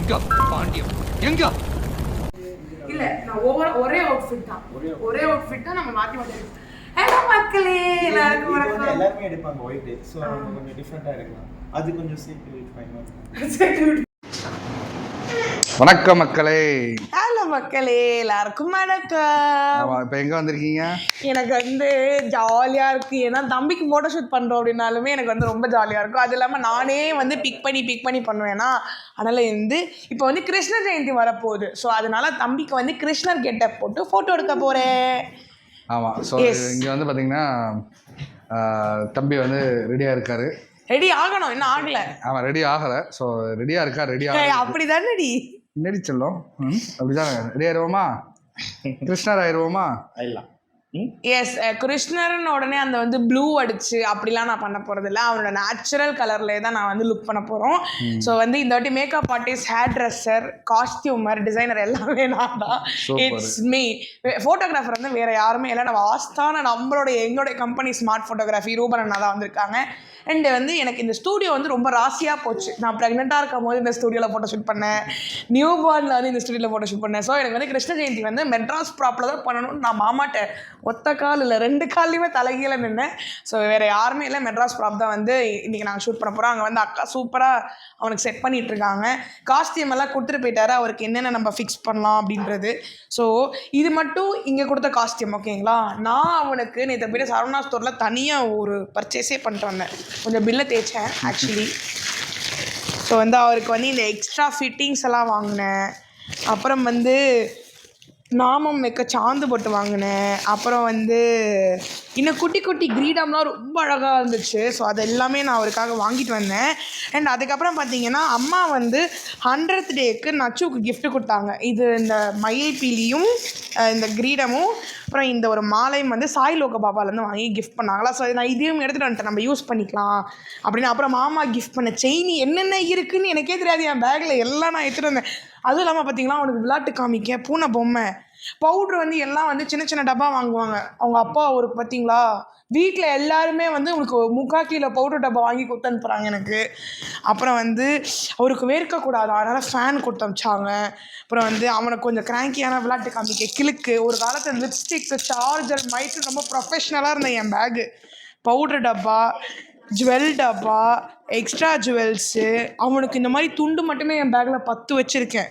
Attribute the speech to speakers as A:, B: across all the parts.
A: எங்க பாண்டியம் எங்க
B: இல்ல நான் ஒரே அவுட்ஃபிட் தான் நம்ம மாத்தி மாத்தி. ஹலோ மக்களே, எல்லாருக்கும் வணக்கம்.
C: எல்லாரும் எடுப்பாங்க ஒயிட், சோ கொஞ்சம் டிஃபரெண்டா எடுக்கலாம். அது கொஞ்சம் சீக்கிரம் ஃபைனல்.
D: வணக்கம் மக்களே.
B: ஹலோ மக்களே, எல்லாருக்கும் வணக்கம்.
D: இப்போ எங்கே வந்திருக்கீங்க?
B: எனக்கு ஜாலியாக இருக்குது. ஏன்னா தம்பிக்கு ஃபோட்டோ ஷூட் பண்ணுறோம் அப்படின்னாலுமே எனக்கு ரொம்ப ஜாலியாக இருக்கும். அது இல்லாமல் நானே பிக் பண்ணி பண்ணுவேன்னா, அதனால் இப்போ கிருஷ்ண ஜெயந்தி வரப்போகுது. ஸோ அதனால தம்பிக்கு கிருஷ்ணர் கெட்டப் போட்டு ஃபோட்டோ எடுக்க போகிறேன்.
D: ஆமாம். ஸோ இங்கே பார்த்தீங்கன்னா தம்பி ரெடியாக இருக்காரு.
B: ரெடி ஆகணும், இன்னும் ஆகலை.
D: ஆமாம், ரெடி ஆகலை. ஸோ ரெடியாக இருக்கா,
B: அப்படி தானே ரெடி
D: முன்னாடி சொல்லும். அப்படிதான் ரெடி ஆயிடுவோமா? கிருஷ்ணர் ஆயிடுவோமா?
B: எஸ், கிருஷ்ணர்னு உடனே அந்த ப்ளூ அடிச்சு அப்படிலாம் நான் பண்ண போகிறதில்ல. அவனோட நேச்சுரல் கலர்லேயே தான் நான் லுக் பண்ண போகிறோம். ஸோ இந்த வாட்டி makeup artist, hair dresser, costumer, designer எல்லாமே நான் தான். It's me. ஃபோட்டோகிராஃபர் வேறு யாருமே இல்லை, நம்ம ஆஸ்தான எங்களுடைய கம்பெனி ஸ்மார்ட் ஃபோட்டோகிராஃபி ரூபன் அண்ணா தான் வந்திருக்காங்க. அண்டு எனக்கு இந்த ஸ்டூடியோ ரொம்ப ராசியாக போச்சு. நான் ப்ரெக்னெண்ட்டாக இருக்கும் போது இந்த ஸ்டூடியோவில் ஃபோட்டோ ஷூட் பண்ணேன், நியூ பார்னில் இந்த ஸ்டூடியோவில் ஃபோட்டோ ஷூட் பண்ணேன். ஸோ எனக்கு கிருஷ்ண ஜெயந்தி மெட்ராஸ் ப்ராப்பில் தான் பண்ணணும்னு நான் மாமாட்ட ஒத்த கால் இல்லை 2 கால்லையுமே தலைகீழ நின்னேன். ஸோ வேறு யாருமே இல்லை, மெட்ராஸ் ப்ராப் தான் இன்றைக்கி நாங்கள் ஷூட் பண்ண போகிறோம். அங்கே அக்கா சூப்பராக அவனுக்கு செட் பண்ணிகிட்டு இருக்காங்க. காஸ்டியூம் எல்லாம் கொடுத்துட்டு போயிட்டாரு, அவருக்கு என்னென்ன நம்ம ஃபிக்ஸ் பண்ணலாம் அப்படின்றது. ஸோ இது மட்டும் இங்கே கொடுத்த காஸ்டியூம், ஓகேங்களா? நான் அவனுக்கு நேற்று போய்ட்டு சரவணா ஸ்டோரில் தனியாக ஒரு பர்ச்சேஸே பண்ணிட்டு வந்தேன். கொஞ்சம் பில்லை தேய்ச்சேன் ஆக்சுவலி. ஸோ அவருக்கு இந்த எக்ஸ்ட்ரா ஃபிட்டிங்ஸ் எல்லாம் வாங்கினேன். அப்புறம் நாமம் வைக்க சாந்து போட்டு வாங்கினேன். அப்புறம் இன்னும் குட்டி குட்டி கிரீடம்லாம் ரொம்ப அழகாக இருந்துச்சு. ஸோ அது எல்லாமே நான் அவருக்காக வாங்கிட்டு வந்தேன். அண்ட் அதுக்கப்புறம் பார்த்தீங்கன்னா அம்மா 100th டேக்கு நச்சுவுக்கு கிஃப்ட் கொடுத்தாங்க. இது இந்த மயில் பீலியும் இந்த கிரீடமும் அப்புறம் இந்த ஒரு மாலையும் சாய் லோக பாபாலேருந்து வாங்கி கிஃப்ட் பண்ணாங்களா. ஸோ நான் இதையும் எடுத்துகிட்டு வந்துட்டேன், நம்ம யூஸ் பண்ணிக்கலாம் அப்படின்னு. அப்புறம் மாமா கிஃப்ட் பண்ண செயின் என்னென்ன இருக்குதுன்னு எனக்கே தெரியாது, என் பேக்கில் எல்லாம் நான் எடுத்துகிட்டு வந்தேன். அதுவும் இல்லாமல் பார்த்தீங்கன்னா அவனுக்கு விளையாட்டு காமிக்க பூனை பொம்மை, பவுட்ரு எல்லாம் சின்ன சின்ன டப்பா வாங்குவாங்க அவங்க அப்பா அவருக்கு. பார்த்தீங்களா, வீட்டில் எல்லாருமே உங்களுக்கு 3/4 கிலோ பவுட்ரு டப்பா வாங்கி கொடுத்து அனுப்புகிறாங்க எனக்கு. அப்புறம் அவருக்கு வேர்க்கக்கூடாது, அதனால் ஃபேன் கொடுத்து அனுப்பிச்சாங்க. அப்புறம் அவனுக்கு கொஞ்சம் கிராங்கியான விளையாட்டு காமிக்க கிளுக்கு, ஒரு காலத்தில் லிப்ஸ்டிக்கு, சார்ஜர், மைக்கு, ரொம்ப ப்ரொஃபஷ்னலாக இருந்தேன் என் பேகு. பவுட்ரு டப்பா, ஜுவல் டப்பா, எக்ஸ்ட்ரா ஜுவல்ஸு. அவனுக்கு இந்த மாதிரி துண்டு மட்டுமே என் பேக்கில் 10 வச்சுருக்கேன்.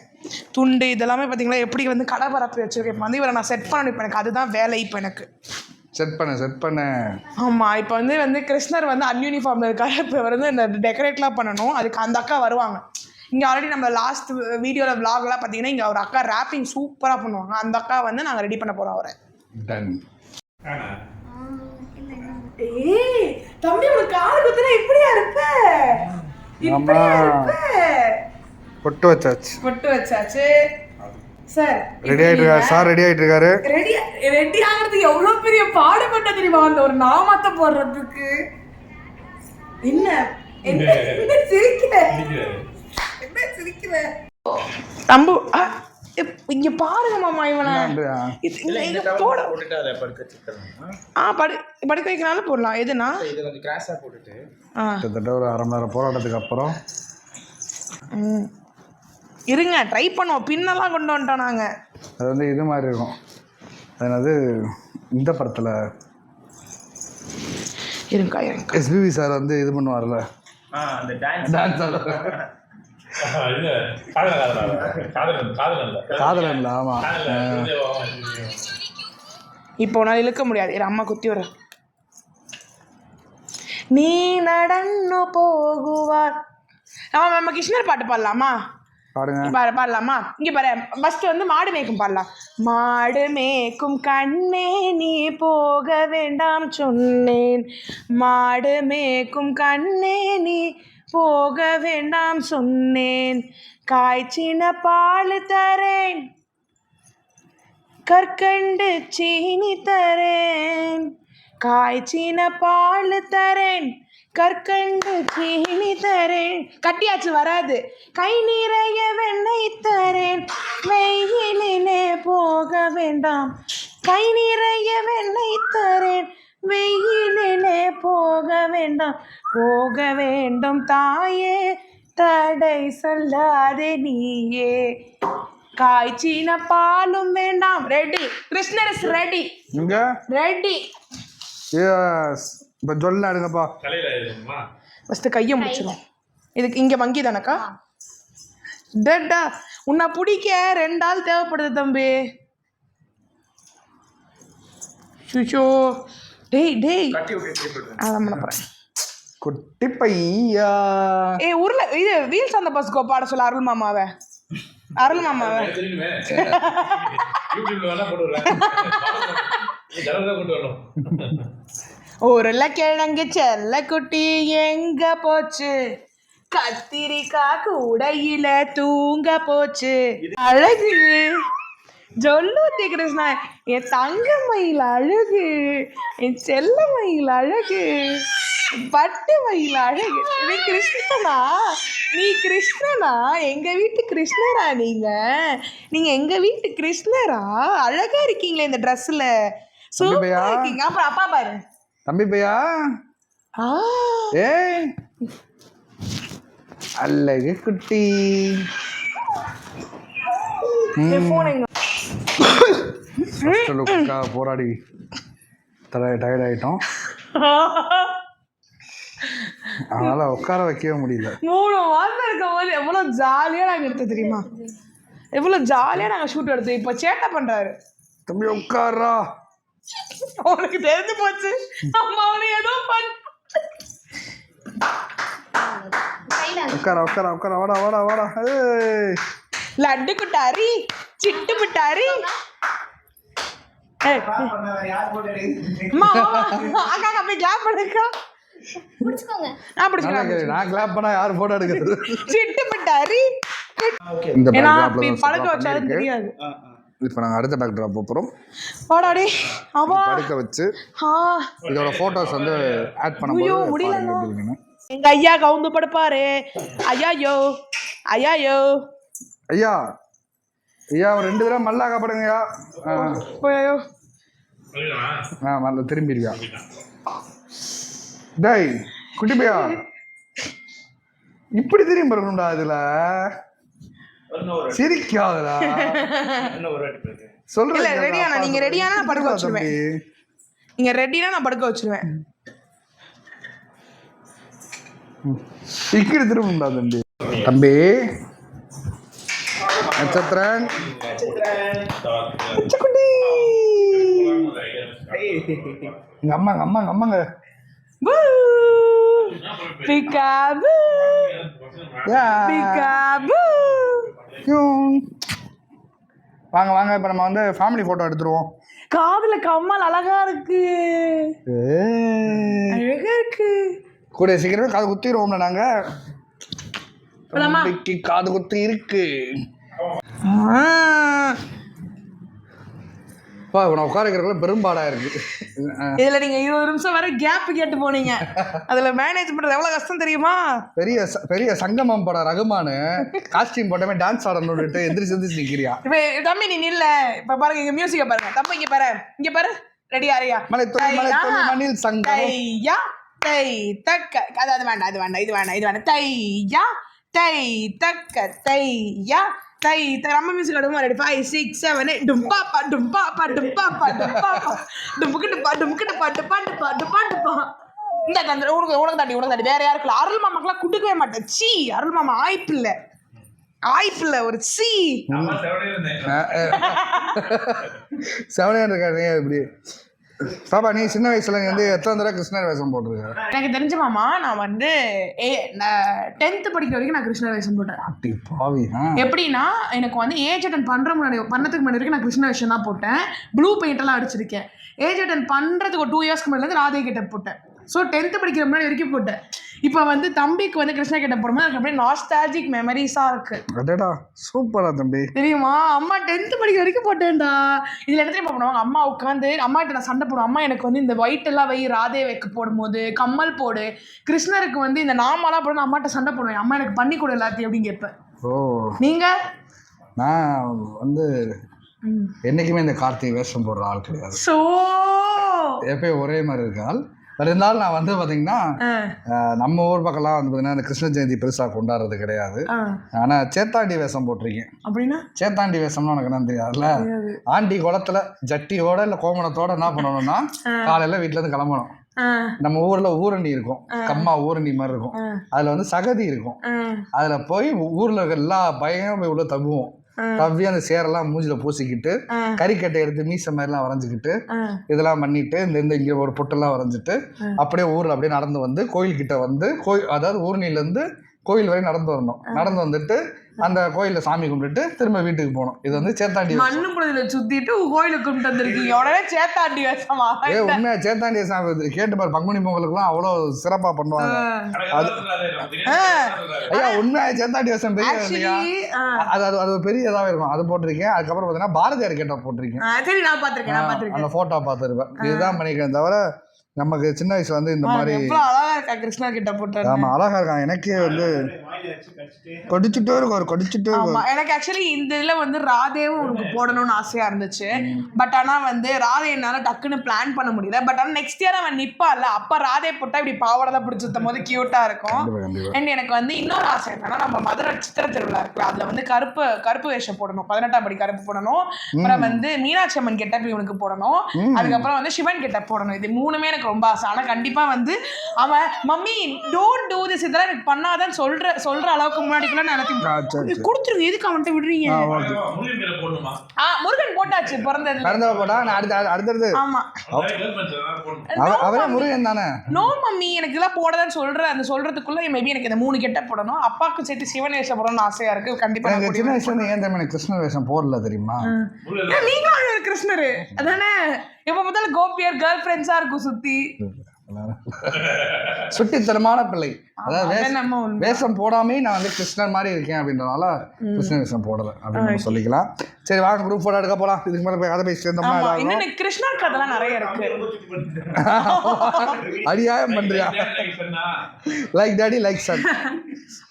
B: துண்டு இதெல்லாமே பார்த்தீங்களா எப்படி கடை பரப்பி வச்சுருக்கேன். இப்போ இவரை நான் செட் பண்ணணும். இப்போ எனக்கு அதுதான் வேலை. இப்போ எனக்கு
D: செட் பண்ண
B: ஆமாம். இப்போ கிருஷ்ணர் அன்யூனிஃபார்மில் இருக்காரு. இப்போ இந்த டெக்கரேட்லாம் பண்ணணும். அதுக்கு அந்த அக்கா வருவாங்க. இங்கே ஆல்ரெடி நம்ம லாஸ்ட் வீடியோவில் விளாக்லாம் பார்த்தீங்கன்னா இங்கே ஒரு அக்கா ரேப்பிங் சூப்பராக பண்ணுவாங்க. அந்த அக்கா நாங்கள் ரெடி பண்ண போகிறோம் அவரை. டன். ஏய் தம்பி, உனக்கு காது குத்துனா இப்படியா இருப்ப?
D: பொட்டு வச்சாச்சு
B: சார்.
D: ரெடி ஆயிட்டு இருக்காரு.
B: ரெடி ஆகிறதுக்கு எவ்வளவு பெரிய பாடுபட்ட தெரியுமா அந்த ஒரு நாமத்தை போடுறதுக்கு. என்ன சிரிக்கிற தம்பு? இங்க பாருங்க மாமா, இவனை படுக்க வைக்கனால போடலாம். எதுனா
D: கிட்டத்தட்ட ஒரு 1/2 மணி நேரம் போராட்டத்துக்கு அப்புறம்
B: இருங்க ட்ரை பண்ணுவோம். பின்னெல்லாம் கொண்டு வந்துட்டோம் நாங்கள்.
D: அது இது மாதிரி இருக்கும். அதாவது இந்த படத்தில்
B: இருங்கா
D: எஸ்பிபி சார் இது பண்ணுவார்ல, டான்ஸ் காதலன்ல. ஆமாம்,
B: இப்போ நான் இழுக்க முடியாது. அம்மா குத்தி வர. நீ நடந்து போகுவார். நம்ம கிருஷ்ணர் பாட்டு பாடலாமா? பாடலாமா? இங்கே பாரு, ஃபர்ஸ்ட் மாடு மேய்க்கும் பாடலாம். மாடு மேய்க்கும் கண்ணே நீ போக வேண்டாம் சொன்னேன், மாடு மேய்க்கும் கண்ணே நீ போக வேண்டாம் சொன்னேன், காய்ச்சின பால் தரேன், கற்கண்டு சீனி தரேன், காய்ச்சின பால் தரேன், கற்கண்டு சீனி தரேன். கட்டியாச்சு வராது. கை நிறைய வெண்ணெய் தரேன், வெயிலிலே போக வேண்டாம், கை நிறைய வெண்ணெய் தரேன், வெயிலிலே போக வேண்டாம், போக வேண்டும் தாயே தடை சொல்லாதே நீயே காய்ச்சின பாலும் வேண்டாம். ரெடி, கிருஷ்ணர் இஸ் ரெடி.
D: இங்க
B: ரெடி.
D: எஸ் இப்போ ஜொல்ல எடுங்கப்பா.
B: ஃபஸ்ட்டு கையை முடிச்சிடும். இதுக்கு இங்கே வங்கி தானக்கா? டட்டா உன்னை பிடிக்க 2 ஆள் தேவைப்படுது தம்பி. சுஷோ டேய் டேய் அதான் பண்ண போகிறேன்.
D: குட்டி பையா
B: உருளை இது வீல்ஸ் அந்த பஸ்கோ பாட சொல்ல அருள் மாமாவை. அருள் மாமாவை உருளைக்கிழங்கு செல்ல குட்டி எங்க போச்சு, கத்திரிக்காய் கூடையில தூங்க போச்சு. அழகு ஜொல்லூத்தி கிருஷ்ணா, என் தங்க மயில் அழகு, என் செல்ல மயில் அழகு, பட்டு மயில் அழகு. நீ கிருஷ்ணனா? நீ கிருஷ்ணனா? எங்க வீட்டு கிருஷ்ணரா நீங்க? நீங்க எங்க வீட்டு கிருஷ்ணரா? அழகா இருக்கீங்களே இந்த ட்ரெஸ்ல, சூப்பரா இருக்கீங்க. அப்புறம் அப்பா பாரு
D: தம்பி பையா. ஏய் அழகு குட்டி. போராடி டயர்ட் ஆயிட்டோம், அதனால உட்கார வைக்கவே முடியல.
B: 3 மாதம் இருக்கும் போது எவ்வளவு ஜாலியா நாங்க எடுத்தோம் தெரியுமா? எவ்வளவு ஜாலியா நாங்க ஷூட் எடுத்தோம். இப்ப சேட்டை பண்றாரு.
D: தம்பி உட்காரா.
B: உனக்கு தெரிஞ்சு போச்சு அம்மா அவனை ஏதோ
D: உட்கார உட்கார உட்கார. வாடா வாடா வாடா. ஏய்
B: லட்டு குட்டாரி, சிட்டு புட்டாரி. அம்மா அக்கா போய் கிளாப் பண்ணுக்கா.
D: நான் கிளாப் பண்ணா யார் போட்டோ எடுக்கிறது?
B: சிட்டு புட்டாரி.
D: இந்த
B: ஏன்னா பழக்க வச்சாலும் தெரியாது.
D: இப்போ நாங்கள் அடுத்த பேக் ட்ராப் போகிறோம்.
B: வாடாடி அவா
D: படுக்க வச்சு இதோட ஃபோட்டோஸ் வந்து ஆட்
B: முடியல.
D: பண்ணும்போது
B: எங்க ஐயா கவுந்து படுப்பாரு. ஐயாயோ ஐயாயோ
D: ஐயா ஐயா 2 தடவை மல்லாக்கா படுங்கய்யா.
B: ஐயோ
D: மல்ல திரும்பிடுயா. டேய் குட்டி பையா, இப்படி திரும்பி இருக்கணும்டா. இதுல சிரிக்காதடா. சொல்றேன்
B: ரெடியானா? நீங்க ரெடியானா நான் படுக்க வச்சிருவேன். நீங்க ரெடினா நான் படுக்க வச்சிருவேன்.
D: இப்படி திரும்பும்டா தம்பி. தம்பி நட்சத்திரன் எங்க அம்மாங்க அம்மாங்க அம்மாங்க.
B: பிகாபு பிகாபு.
D: வாங்க வாங்க, இப்போ நம்ம வந்து ஃபேமிலி ஃபோட்டோ எடுத்துருவோம்.
B: காதுல கம்மல் அழகா இருக்கு, அழகா இருக்கு.
D: கூட சீக்கிரமே காது குத்திடுவோம்ல நாங்க. காது குத்தி இருக்கு. உட்கார வைக்கிறதுக்குள்ள பெரும்பாடா இருக்கு.
B: இதுல நீங்க 20 நிமிஷம் வரை கேப் கேட்டு போனீங்க. அதுல மேனேஜ் பண்றது எவ்வளவு கஷ்டம் தெரியுமா?
D: பெரிய பெரிய சங்கமம் படம் ரகுமானு காஸ்டியூம் போட்டமே டான்ஸ் ஆடணும்னு எந்திரிச்சு எந்திரிச்சு நிக்கிறியா?
B: இப்ப தம்பி நீ இல்ல, இப்ப பாருங்க இங்க மியூசிக்க பாருங்க. தம்பி இங்க பாரு, இங்க பாரு. ரெடி ஆறியா?
D: மணில் சங்கம்
B: தையா தை தக்க. அது வேண்டாம், அது வேண்டாம், இது வேண்டாம், இது வேண்டாம். தையா தை தக்க தையா தை நம்ம மியூசிக் அடுமா. ரெடி 5 6 7 8 டும்பா பா டும்பா பா டும்பா பா டும்பா பா டும்புக்கிட்டு பா டும்புக்கிட்டு பா டுப்பா டுப்பா டுப்பா டுப்பா. இந்த தந்திர உனக்கு தாண்டி வேற யாருக்குல. அருள் மாமாக்கெல்லாம் குடுக்கவே மாட்டேன். சி அருள் மாமா ஆய்ப்பில்ல ஒரு சி.
D: செவனே இருக்காரு. இப்படி பாப்பா நீ சின்ன வயசுல நீ வந்து எத்தனை தடவை கிருஷ்ணர் வேஷம் போட்டிருக்க?
B: எனக்கு தெரிஞ்ச மாமா நான் வந்து 10th படிக்கிற வரைக்கும் நான் கிருஷ்ணர் வேஷம் போட்டேன்.
D: அப்படி பாவி.
B: எப்படின்னா எனக்கு வந்து ஏஜ் அட்டன் பண்ணதுக்கு முன்னாடி வரைக்கும் நான் கிருஷ்ண வேஷம் தான் போட்டேன். ப்ளூ பெயிண்ட் எல்லாம் அடிச்சிருக்கேன். ஏஜ் அட்டன் பண்றதுக்கு ஒரு 2 இயர்ஸ்க்கு முன்னாடி ராதே கெட்டப் போட்டேன். ஸோ 10th படிக்கிற முன்னாடி வரைக்கும் போட்டேன். இப்போ வந்து தம்பிக்கு வந்து கிருஷ்ணா கெட்டப் போடும்போது எனக்கு அப்படியே நாஸ்டாலஜிக் மெமரிஸாக இருக்கு.
D: அதேடா சூப்பரா தம்பி.
B: தெரியுமா? அம்மா 10th படிக்கிற வரைக்கும் போட்டேன்டா. இதில் என்ன தெரியுமா பண்ணுவாங்க? அம்மா உட்காந்து அம்மாட்ட நான் சண்டை போடுவேன். அம்மா எனக்கு வந்து இந்த ஒயிட் எல்லாம் ராதே வைக்க போடும்போது கம்மல் போடு, கிருஷ்ணருக்கு வந்து இந்த நாமெல்லாம் போடணும். அம்மாட்ட சண்டை போடுவேன். அம்மா எனக்கு பண்ணி கொடு எல்லாத்தையும் அப்படின்னு கேட்பேன்.
D: ஓ
B: நீங்க?
D: நான் வந்து என்னைக்குமே இந்த கார்த்திகை வேஷம் போடுற ஆள் கிடையாது.
B: ஸோ
D: எப்பயும் ஒரே மாதிரி இருக்காள். பட் இருந்தாலும் நான் வந்து பார்த்தீங்கன்னா நம்ம ஊர் பக்கம்லாம் வந்து பார்த்தீங்கன்னா அந்த கிருஷ்ண ஜெயந்தி பெருசாக கொண்டாடுறது கிடையாது. ஆனால் சேத்தாண்டி வேஷம் போட்டிருக்கேன்.
B: அப்படின்னா
D: சேத்தாண்டி வேஷம்னு உனக்கு என்ன தெரியாதுல்ல? ஆண்டி குளத்துல ஜட்டியோட இல்லை கோமணத்தோட என்ன பண்ணணும்னா காலையில் வீட்டிலேருந்து கிளம்பணும். நம்ம ஊர்ல ஊரணி இருக்கும், கம்மா ஊரணி மாதிரி இருக்கும், அதுல வந்து சகதி இருக்கும். அதுல போய் ஊர்ல இருக்க எல்லா பையனும் போய் உள்ள தவ்வுவோம். தவ்வி அந்த சேரெல்லாம் மூஞ்சில பூசிக்கிட்டு கறிக்கட்டை எடுத்து மீச மாதிரிலாம் வரைஞ்சிக்கிட்டு இதெல்லாம் பண்ணிட்டு இந்த இங்க ஒரு பொட்டெல்லாம் வரைஞ்சிட்டு அப்படியே ஊர்ல அப்படியே நடந்து வந்து கோயில்கிட்ட வந்து அதாவது ஊரணில இருந்து கோயில் வரை நடந்து வரணும். நடந்து வந்துட்டு அந்த கோயில சாமி கும்பிட்டுட்டு திரும்ப வீட்டுக்கு போகணும். இது வந்து சேத்தாண்டி
B: மண்ணு புழுதில சுத்திட்டு கோயிலுக்கு கும்பிட்டு வந்திருக்கீங்க. உடனே சேத்தாண்டி வேஷமா?
D: உண்மையா சேத்தாண்டி வேஷம் கேட்டு பாரு. பங்குனி பொங்கலுக்குலாம் அவ்வளோ சிறப்பா பண்ணுவாங்க. ஐயா உண்மையா சேத்தாண்டி வேஷம் பெரிய இல்லையா? அது ஒரு பெரிய இதாவே இருக்கும். அது போட்டிருக்கேன். அதுக்கப்புறம் பார்த்தீங்கன்னா பாரதியார் கேட்ட போட்டிருக்கேன்.
B: சரி, நான் பாத்திருக்கேன்.
D: அந்த போட்டோ பார்த்துருப்பேன். இதுதான் பண்ணிக்கிறேன். தவிர நமக்கு சின்ன வயசுல வந்து இந்த மாதிரி
B: அழகா இருக்கா கிருஷ்ணா கிட்ட போட்டு.
D: ஆமா அழகா இருக்கான். எனக்கே வந்து கொடிச்சுட்டே இருக்கும் கொடிச்சுட்டே இருக்கும்.
B: எனக்கு ஆக்சுவலி இந்த இதுல வந்து ராதேவும் உனக்கு போடணும்னு ஆசையா இருந்துச்சு. பட் ஆனா வந்து ராதே என்னால டக்குன்னு பிளான் பண்ண முடியல. பட் ஆனா நெக்ஸ்ட் இயர் அவன் நிப்பால, அப்ப ராதே போட்டா இப்படி பாவாடை பிடிச்சிருத்தும் போது கியூட்டா இருக்கும். அண்ட் எனக்கு வந்து இன்னொரு ஆசை என்னன்னா, நம்ம மதுரை சித்திர திருவிழா இருக்குல்ல, அதுல வந்து கருப்பு வேஷம் போடணும். 18ஆம் படி கருப்பு போடணும். அப்புறம் வந்து மீனாட்சி அம்மன் கெட்டப் இவனுக்கு போடணும். அதுக்கப்புறம் வந்து சிவன் கெட்டப் போடணும். இது மூணுமே எனக்கு ரொம்ப ஆசை. ஆனா கண்டிப்பா வந்து அவன் மம்மி டோன்ட் டூ திஸ், இதெல்லாம் எனக்கு பண்ணாதான் சொல்ற அளவுக்கு முன்னாடிக்குள்ள நினைச்சு கொடுத்துருங்க. எதுக்கு அவன்கிட்ட விடுறீங்க? முருகன் போட்டாச்சு பிறந்தது
D: போட்டா அடுத்தது.
B: ஆமா
D: அவரே முருகன் தானே.
B: நோ மம்மி எனக்கு இதெல்லாம் போடதான் சொல்றதுக்குள்ள மேபி எனக்கு இந்த 3 கெட்ட போடணும். அப்பாவுக்கு சேர்த்து சிவன் வேஷம் போடணும்னு ஆசையா இருக்கு. கண்டிப்பா
D: எனக்கு சின்ன வயசுல ஏன் தெரியுமா எனக்கு கிருஷ்ண வேஷம் போடல தெரியுமா?
B: நீங்களும் கிருஷ்ணரு அதானே? எப்ப பார்த்தாலும் கோபியர் கேர்ள் ஃப்ரெண்ட்ஸா இருக்கும் சுத்தி.
D: சுட்டித்தனமான பிள்ளை. அதாவது வேஷம் போடாமே நான் வந்து கிருஷ்ணர் மாதிரி இருக்கேன் அப்படின்றனால கிருஷ்ண வேஷம் போடல அப்படின்னு சொல்லிக்கலாம். சரி வாங்க குரூப் போட்டோ எடுக்க போலாம். இதுக்கு மேல போய் கதை பேசி சேர்ந்தோம்னா
B: இன்னும் கிருஷ்ணர் கதைலாம் நிறைய இருக்கு.
D: அடியாயம் பண்றியா? Like daddy like son.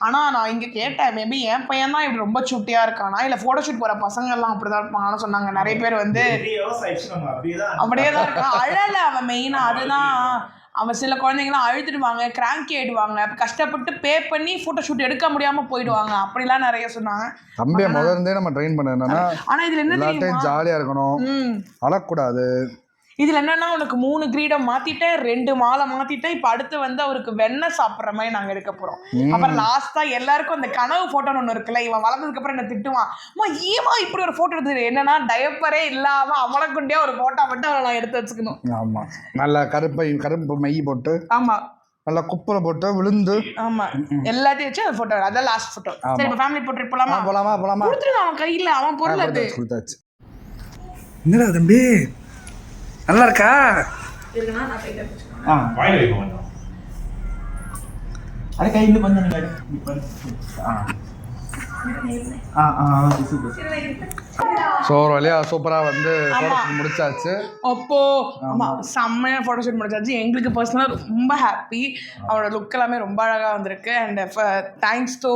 B: ஆனா நான் இங்க கேட்டேன், மேபி என் பையன் தான் இப்படி ரொம்ப சுட்டியா இருக்கானா இல்ல போட்டோ ஷூட் போற பசங்க எல்லாம் அப்படிதான் இருப்பாங்கன்னு சொன்னாங்க. நிறைய பேர் வந்து அப்படியேதான் இருக்கான். அழல அவன் மெயினா. அதுதான் அவன் சில குழந்தைங்களாம் அழுதுடுவாங்க, கிராங்கி ஆயிடுவாங்க, கஷ்டப்பட்டு பே பண்ணி போட்டோ ஷூட் எடுக்க முடியாம போயிடுவாங்க. அப்படிலாம் நிறைய சொன்னாங்க.
D: தம்பியை முதல்ல இருந்தே நம்ம ட்ரெயின் பண்ண என்னன்னா,
B: ஆனா இதுல என்ன
D: ஜாலியா இருக்கணும், அழக்கூடாது.
B: இதுல என்னன்னா உனக்கு 3 கிரீடம் மாத்திட்டேன், 2 மாலை மாத்திட்டேன். இப்ப அடுத்து வந்து அவருக்கு வெண்ணெய் சாப்பிட்ற மாதிரி நாங்க எடுக்க போறோம். அப்புறம் லாஸ்டா எல்லாருக்கும் அந்த கனவு போட்டோன்னு ஒண்ணு இருக்குல்ல, இவன் வளர்ந்ததுக்கு அப்புறம் என்ன திட்டுவான், ஏமா இப்படி ஒரு போட்டோ எடுத்து. என்னன்னா டயப்பரே இல்லாம அவனுக்குண்டே ஒரு போட்டோ மட்டும் அவனை நான் எடுத்து வச்சுக்கணும்.
D: ஆமா நல்லா கருப்பு மை போட்டு,
B: ஆமா
D: நல்லா குப்புற போட்டு விழுந்து,
B: ஆமா எல்லாத்தையும் வச்சு அந்த போட்டோ. அதான் லாஸ்ட் போட்டோ. சரி இப்ப ஃபேமிலி போட்டோ போலாமா? கொடுத்துருங்க அவன் கையில, அவன் பொருள் அது
D: கொடுத்தாச்சு. என்னடா தம்பி நல்லா இருக்கா?
C: அட கையில கொஞ்சம்
D: ஸோ ஒரு வழியா சூப்பராக வந்து ஃபோட்டோஷூட் முடிச்சாச்சு.
B: அப்போ ஆமாம் செம்மையாக ஃபோட்டோஷூட் முடிச்சாச்சு. எங்களுக்கு பர்சனலாக ரொம்ப ஹாப்பி. அவரோட லுக் எல்லாமே ரொம்ப அழகாக வந்திருக்கு. அண்ட் தேங்க்ஸ் டு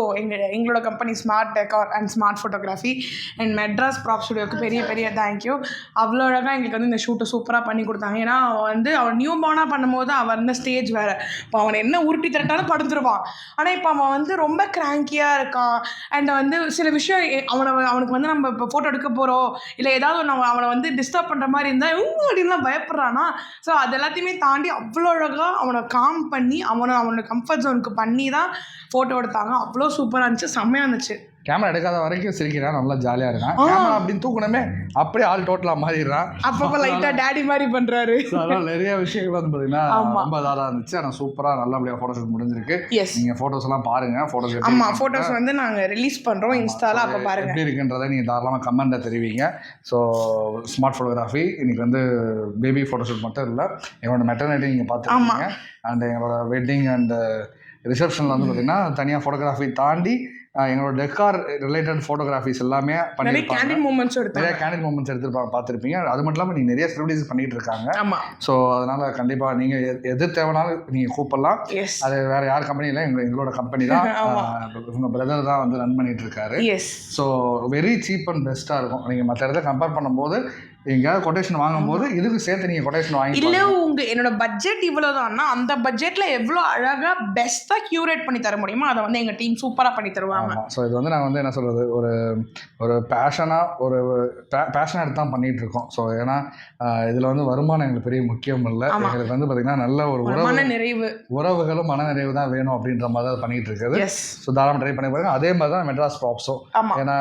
B: எங்களோட company smart decor and smart photography and Madras prop ஸ்டுடியோக்கு பெரிய பெரிய தேங்க்யூ. அவ்வளோ அழகாக எங்களுக்கு வந்து இந்த ஷூட்டை சூப்பராக பண்ணி கொடுத்தாங்க. ஏன்னா அவன் நியூ பார்னாக பண்ணும்போது அவன் இருந்த ஸ்டேஜ் வேறு. இப்போ அவனை என்ன உருட்டி தரட்டாலும் படுத்துருவான். ஆனால் இப்போ அவன் வந்து ரொம்ப கிராங்கியாக இருக்கான். அண்ட் வந்து சில விஷயம் அவனுக்கு வந்து நம்ம இப்போ ஃபோட்டோ எடுக்க போகிறோம் இல்லை ஏதாவது ஒன்று அவனை வந்து டிஸ்டர்ப் பண்ணுற மாதிரி இருந்தால் அப்படின்லாம் பயப்படுறானா. ஸோ அது எல்லாத்தையுமே தாண்டி அவ்வளோ அழகாக அவனை காம் பண்ணி அவனோட கம்ஃபர்ட் ஜோனுக்கு பண்ணி தான் ஃபோட்டோ எடுத்தாங்க. அவ்வளோ சூப்பராக இருந்துச்சு, செம்மையாக இருந்துச்சு.
D: கேமரா எடுக்காத வரைக்கும் சிரிக்கிறான், நல்லா ஜாலியாக இருக்கான். கேமரா அப்படின்னு தூக்கணுமே அப்படியே ஆள் டோட்டலாக மாறிடுறான்.
B: அப்பப்போ லைட்டாக டேடி மாதிரி பண்ணுறாரு.
D: அதெல்லாம் நிறைய விஷயங்கள் வந்து பார்த்தீங்கன்னா ரொம்ப இதாக இருந்துச்சு. ஆனால் சூப்பராக நல்லபடியாக ஃபோட்டோஷூட் முடிஞ்சிருக்கு. நீங்கள் ஃபோட்டோஸ் எல்லாம் பாருங்கள். ஃபோட்டோஸ்
B: ஆமாம் ஃபோட்டோஸ் வந்து நாங்கள் ரிலீஸ் பண்ணுறோம் இன்ஸ்டாவில். அப்போ பாருங்கள்
D: எப்படி இருக்குன்றதை நீங்கள் தாராளமாக கமெண்ட்டில் தெரிவிங்க. ஸோ ஸ்மார்ட் ஃபோட்டோகிராஃபி இன்னைக்கு வந்து பேபி ஃபோட்டோஷூட் மட்டும் இல்லை, எங்களோட மெட்டர்னிட்டி நீங்கள் பார்த்துருக்கீங்க. அண்ட் எங்களோட வெட்டிங் அண்ட் ரிசப்ஷனில் வந்து பார்த்தீங்கன்னா தனியாக ஃபோட்டோகிராஃபி தாண்டி எங்களோட டெக்கார் ரிலேட்டட் ஃபோட்டோகிராஃபிஸ் எல்லாமே
B: நிறைய கேண்டிட் மூமெண்ட்ஸ்
D: எடுத்திருப்பாங்க, பார்த்துருப்பீங்க. அது மட்டும் இல்லாமல் நீங்கள் நிறைய செலிபிரிட்டிஸ் பண்ணிட்டு இருக்காங்க. ஸோ அதனால் கண்டிப்பாக நீங்கள் எது தேவைனாலும் நீங்கள் கூப்பிடலாம். அது வேறு யார் கம்பெனி இல்லை, எங்களோட கம்பெனி தான். உங்கள் பிரதர் தான் வந்து ரன் பண்ணிட்டு இருக்காரு. ஸோ வெரி சீப் அண்ட் பெஸ்ட்டாக இருக்கும். நீங்கள் மற்ற இடத்த கம்பேர் பண்ணும்போது எங்கேயாவது கொட்டேஷன் வாங்கும்போது இதுக்கு சேர்த்து நீங்கள் கொட்டேஷன் வாங்கி
B: இல்ல என்னோட பட்ஜெட் இவ்வளவுதான்னா அந்த பட்ஜெட்ல எவ்வளவு அழகா பெஸ்டா கியூரேட் பண்ணி தர முடியுமோ அதை வந்து எங்க டீம் சூப்பரா பண்ணி தருவாங்க.
D: ஸோ இது வந்து நாங்கள் வந்து என்ன சொல்றது, ஒரு பேஷனாக எடுத்து தான் பண்ணிட்டு இருக்கோம். ஸோ ஏன்னா இதுல வந்து வருமானம் எங்களுக்கு பெரிய முக்கியம் இல்லை. எங்களுக்கு வந்து பார்த்தீங்கன்னா நல்ல ஒரு
B: நிறைவு
D: உறவுகளும் மன நிறைவு தான் வேணும் அப்படின்ற மாதிரி தான் பண்ணிட்டு இருக்குது. ஸோ தாராளமாக ட்ரை பண்ணி பாருங்க. அதே மாதிரி தான் மெட்ராஸ் ப்ராப்ஸும். ஏன்னா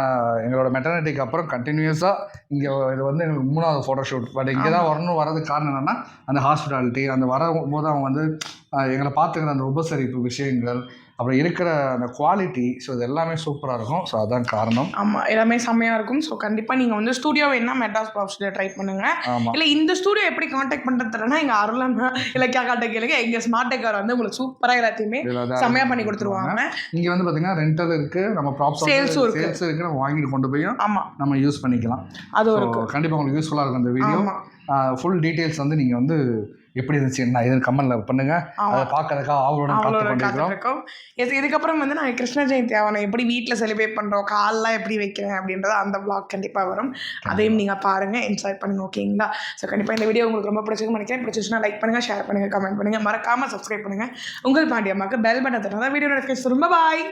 D: எங்களோட மெட்டர்னிட்டிக்கு அப்புறம் கண்டினியூஸாக இங்கே இது வந்து எங்களுக்கு 3வது ஃபோட்டோ ஷூட். பட் இங்கே தான் வரதுக்கு காரணம் என்னென்னா அந்த ஹாஸ்பிட்டாலிட்டி, அந்த வரும்போது அவங்க வந்து எங்களை பார்த்துக்கிற அந்த உபசரிப்பு விஷயங்கள், அப்புறம் இருக்கிற அந்த குவாலிட்டி, ஸோ இது எல்லாமே சூப்பராக இருக்கும். ஸோ அதுதான் காரணம்.
B: ஆமாம், எல்லாமே செம்மையாக இருக்கும். ஸோ கண்டிப்பாக நீங்கள் வந்து ஸ்டூடியோ வேணா மெட்ராஸ் ப்ராப்ஸில் ட்ரை பண்ணுங்கள். இல்லை இந்த ஸ்டூடியோ எப்படி காண்டாக்ட் பண்ணுறதுனா எங்கள் அருளாங்க இலக்கியா காண்டாக்ட் கேளுங்க. எங்கள் ஸ்மார்ட் டெக்கார் வந்து உங்களுக்கு சூப்பராக எல்லாத்தையுமே செம்மையாக பண்ணி கொடுத்துருவாங்க.
D: இங்கே வந்து பார்த்தீங்கன்னா ரெண்டல் இருக்குது, நம்ம ப்ராப்ஸ் சேல்ஸும் இருக்குது. நம்ம வாங்கிட்டு கொண்டு போய் நம்ம யூஸ் பண்ணிக்கலாம். அது ஒரு கண்டிப்பாக உங்களுக்கு யூஸ்ஃபுல்லாக இருக்கும் இந்த வீடியோ. ஃபுல் டீட்டெயில்ஸ் வந்து நீங்கள் வந்து எப்படி இருந்துச்சு என்ன இது கமெண்ட்ல பண்ணுங்க. அதை பார்க்கறதுக்காக அவளோட காத்துக்கொண்டிருக்கோம்.
B: இதுக்கப்புறம் வந்து நான் கிருஷ்ண ஜெயந்தி அவனை எப்படி வீட்டில் செலிப்ரேட் பண்ணுறோம், கால்லாம் எப்படி வைக்கிறேன் அப்படின்றது அந்த வ்ளாக் கண்டிப்பாக வரும். அதையும் நீங்கள் பாருங்கள், என்ஜாய் பண்ணுங்க. ஓகேங்களா? ஸோ கண்டிப்பாக இந்த வீடியோ உங்களுக்கு ரொம்ப பிடிச்சிருக்குன்னு நினைக்கிறேன். பிடிச்சிச்சுன்னா லைக் பண்ணுங்கள், ஷேர் பண்ணுங்கள், கமெண்ட் பண்ணுங்கள், மறக்காமல் சப்ஸ்கிரைப் பண்ணுங்கள். உங்கள் பாண்டியம்மாக்கு பெல் பட்டன் தட்டா வீடியோ நோட்டிஃபிகேஷன். ரொம்ப பாய்.